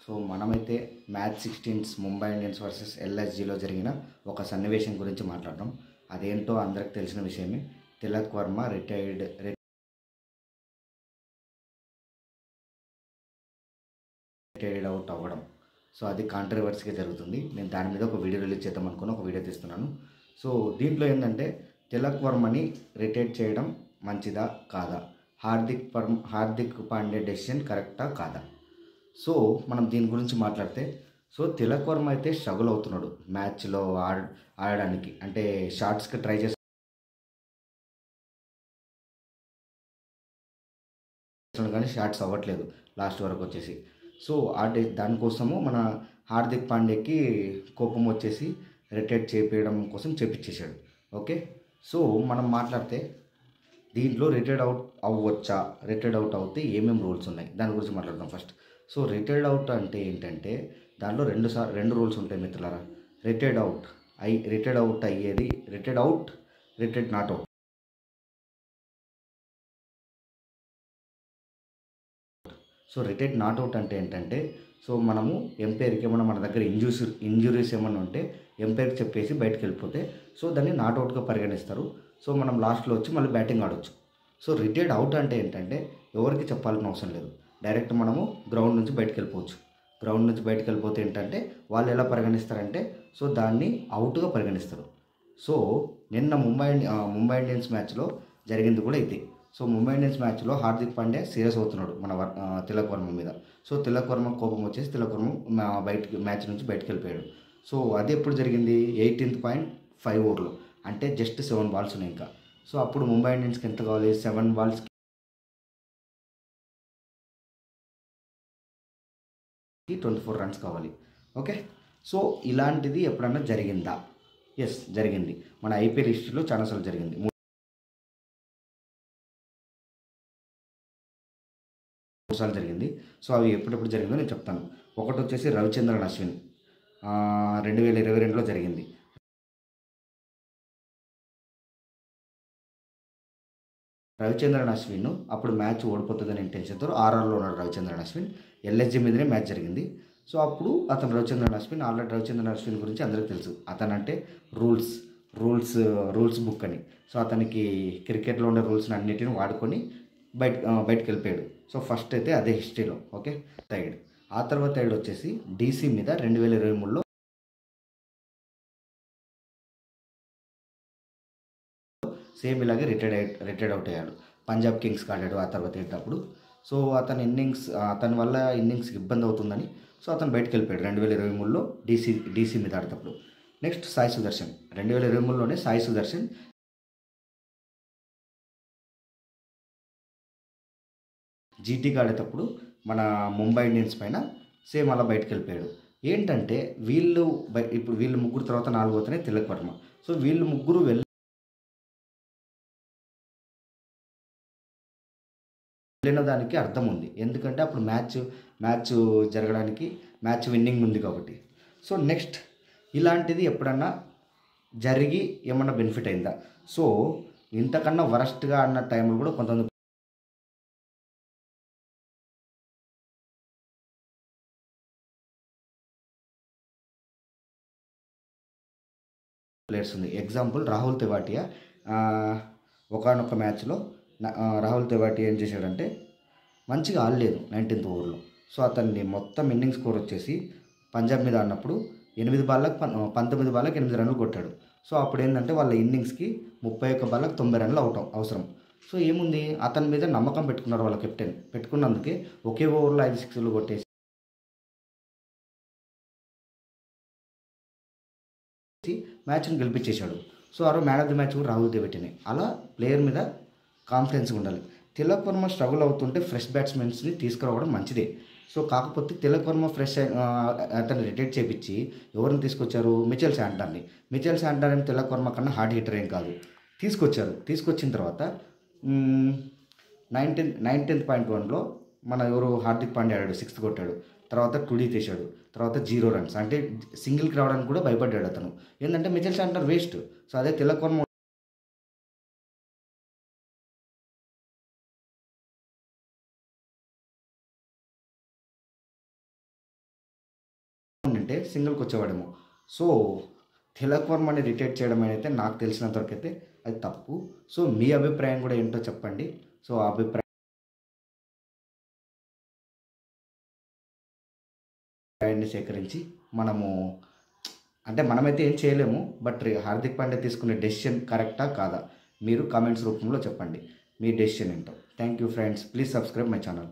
So మనమైతే match 16 Mumbai Indians versus ఎల్ఎస్జీలో జరిగిన ఒక సన్నివేశం గురించి మాట్లాడడం. అదేంటో అందరికి తెలిసిన విషయమే. తిలక్ వర్మ రిటైర్డ్ అవుట్ అవ్వడం. సో అది కాంట్రవర్సీగా జరుగుతుంది. నేను దాని మీద ఒక వీడియో రిలీజ్ చేద్దాం అనుకుని ఒక వీడియో తీస్తున్నాను. సో దీంట్లో ఏంటంటే తిలక్ వర్మని రిటైర్ చేయడం మంచిదా కాదా, హార్దిక్ పాండ్యా డెసిషన్ కరెక్టా కాదా? సో మనం దీని గురించి మాట్లాడితే, సో తిలక్ వర్మ అయితే స్ట్రగుల్ అవుతున్నాడు మ్యాచ్లో ఆడడానికి. అంటే షార్ట్స్కి ట్రై చేస్తున్నాడు కానీ షార్ట్స్ అవ్వట్లేదు లాస్ట్ వరకు వచ్చేసి. సో దానికోసము మన హార్దిక్ పాండ్యాకి కోపం వచ్చేసి రిటైర్ చేపించడం కోసం చేపించేశాడు. ఓకే, సో మనం మాట్లాడితే దీంట్లో రిటైర్డ్ అవుట్ అవ్వచ్చా, రిటైర్డ్ అవుట్ అవుతే ఏమేమి రూల్స్ ఉన్నాయి దాని గురించి మాట్లాడదాం ఫస్ట్. సో రిటైర్డ్ అవుట్ అంటే ఏంటంటే దాంట్లో రెండు రూల్స్ ఉంటాయి మిత్రులారా. రిటైర్డ్ అవుట్ అయ్యేది retired out, retired not out. So retired not out అంటే ఏంటంటే, సో మనము ఎంపైర్కి ఏమన్నా మన దగ్గర ఇంజురీస్ ఏమన్నా ఉంటే ఎంపైర్కి చెప్పేసి బయటకు వెళ్ళిపోతే సో దాన్ని నాట్ అవుట్గా పరిగణిస్తారు. సో మనం లాస్ట్లో వచ్చి మళ్ళీ బ్యాటింగ్ ఆడొచ్చు. సో రిటైర్డ్ అవుట్ అంటే ఏంటంటే ఎవరికి చెప్పాల్సిన అవసరం లేదు, డైరెక్ట్ మనము గ్రౌండ్ నుంచి బయటకు వెళ్ళిపోవచ్చు. గ్రౌండ్ నుంచి బయటకు వెళ్ళిపోతే ఏంటంటే వాళ్ళు ఎలా పరిగణిస్తారంటే సో దాన్ని అవుట్గా పరిగణిస్తారు. సో నిన్న ముంబై ఇండియన్స్ మ్యాచ్లో జరిగింది కూడా ఇదే. సో ముంబై ఇండియన్స్ మ్యాచ్లో హార్దిక్ పాండ్యా సీరియస్ అవుతున్నాడు మన తిలక్ వర్మ మీద. సో తిలక్ వర్మ కోపం వచ్చేసి తిలక్ వర్మ మ్యాచ్ నుంచి బయటకు వెళ్ళిపోయాడు. సో అది ఎప్పుడు జరిగింది? 18.5 ఓవర్లో, అంటే జస్ట్ 7 బాల్స్ ఉన్నాయి ఇంకా. సో అప్పుడు ముంబై ఇండియన్స్కి ఎంత కావాలి? 7 బాల్స్కి 24 రన్స్ కావాలి. ఓకే, సో ఇలాంటిది ఎప్పుడన్నా జరిగిందా? ఎస్, జరిగింది. మన ఐపీఎల్ హిస్టరీలో చాలాసార్లు జరిగింది. 3 సార్లు జరిగింది. సో అవి ఎప్పుడెప్పుడు జరిగిందో నేను చెప్తాను. ఒకటి వచ్చేసి రవిచంద్రన్ అశ్విన్ 2022లో జరిగింది. రవిచంద్రన్ అశ్విన్ అప్పుడు మ్యాచ్ ఓడిపోతుందని ఇంటెన్షన్తో ఆర్ఆర్లో ఉన్నాడు రవిచంద్రన్ అశ్విన్. ఎల్ఎస్జీ మీదనే మ్యాచ్ జరిగింది. సో అప్పుడు అతను రవిచంద్రన్ అశ్విన్ గురించి అందరికీ తెలుసు. అతనంటే రూల్స్ బుక్ అని. సో అతనికి క్రికెట్లో ఉండే రూల్స్ని అన్నిటిని వాడుకొని బయటకు వెళ్ళిపోయాడు. సో ఫస్ట్ అయితే అదే హిస్టరీలో. Okay, third. ఆ తర్వాత థర్డ్ వచ్చేసి డీసీ మీద 2023లో సేమ్ ఇలాగే రిటైర్డ్ అవుట్ అయ్యాడు. పంజాబ్ కింగ్స్కి ఆడాడు ఆ తర్వాత ఏంటప్పుడు. సో అతని వల్ల ఇన్నింగ్స్కి ఇబ్బంది అవుతుందని సో అతను బయటకు వెళ్ళిపోయాడు 2023లో డీసీ మీద ఆడేటప్పుడు. నెక్స్ట్ సాయి సుదర్శన్, 2023లోనే సాయి సుదర్శన్ జీటీకి ఆడేటప్పుడు మన ముంబై ఇండియన్స్ పైన సేమ్ అలా బయటకు వెళ్ళిపోయాడు. ఏంటంటే ఇప్పుడు వీళ్ళు ముగ్గురు తర్వాత 4వ తిలక్ వర్మ. సో వీళ్ళు ముగ్గురు వెళ్ళిన దానికి అర్థం ఉంది. ఎందుకంటే అప్పుడు మ్యాచ్ జరగడానికి మ్యాచ్ విన్నింగ్ ఉంది కాబట్టి. సో నెక్స్ట్ ఇలాంటిది ఎప్పుడన్నా జరిగి ఏమన్నా బెనిఫిట్ అయిందా? సో ఇంతకన్నా వరస్ట్గా అన్న టైంలో కూడా కొంతమంది ప్లేయర్స్ ఉంది. ఎగ్జాంపుల్ రాహుల్ తెవాటియా. ఒకానొక మ్యాచ్లో రాహుల్ తెవాటియా ఏం చేశాడంటే మంచిగా ఆడలేదు 19th ఓవర్లో. సో అతన్ని మొత్తం ఇన్నింగ్స్ స్కోర్ వచ్చేసి పంజాబ్ మీద ఆడినప్పుడు 19 బాళ్ళకి 8 రన్లు కొట్టాడు. సో అప్పుడు ఏంటంటే వాళ్ళ ఇన్నింగ్స్కి 31 బాళ్ళకి 90 రన్లు అవసరం. సో ఏముంది, అతని మీద నమ్మకం పెట్టుకున్నారు వాళ్ళ కెప్టెన్. పెట్టుకున్నందుకే ఒకే ఓవర్లో 5 సిక్స్లు కొట్టేసి మ్యాచ్ని గెలిపించేశాడు. సో ఆ రోజు మ్యాన్ ఆఫ్ ది మ్యాచ్ కూడా రాహుల్ ద్రవిడ్నే. అలా ప్లేయర్ మీద కాన్ఫిడెన్స్గా ఉండాలి. తిలక్ వర్మ స్ట్రగుల్ అవుతుంటే ఫ్రెష్ బ్యాట్స్మెన్స్ని తీసుకురావడం మంచిదే. సో కాకపోతే తిలక్ వర్మ అతన్ని రిటైర్ చేపించి ఎవరిని తీసుకొచ్చారు? మిచెల్ శాంటనర్ తిలక్ వర్మ కన్నా హార్డ్ హిట్టర్ ఏం కాదు. తీసుకొచ్చిన తర్వాత 19.1లో మన ఎవరు హార్దిక్ పాండ్యా ఆడాడు, 6th కొట్టాడు. తర్వాత టుడీ తీశాడు. తర్వాత 0 రన్స్, అంటే సింగిల్కి రావడానికి కూడా భయపడ్డాడు అతను. ఏంటంటే మిచెల్ శాంటనర్ వేస్ట్. సో అదే తిలక్ వర్మ ఉంటే సింగిల్కి వచ్చేవాడేమో. సో తిలక్ వర్మని రిటైర్ చేయడం అయితే నాకు తెలిసినంతవరకు అయితే అది తప్పు. సో మీ అభిప్రాయం కూడా ఏంటో చెప్పండి. సో ఆ అభిప్రాయాన్ని సేకరించి మనము అంటే మనమైతే ఏం చేయలేము. బట్ హార్దిక్ పాండ్యా తీసుకునే డెసిషన్ కరెక్టా కాదా మీరు కామెంట్స్ రూపంలో చెప్పండి. మీ డెసిషన్ ఏంటో. Thank you friends. Please subscribe my channel.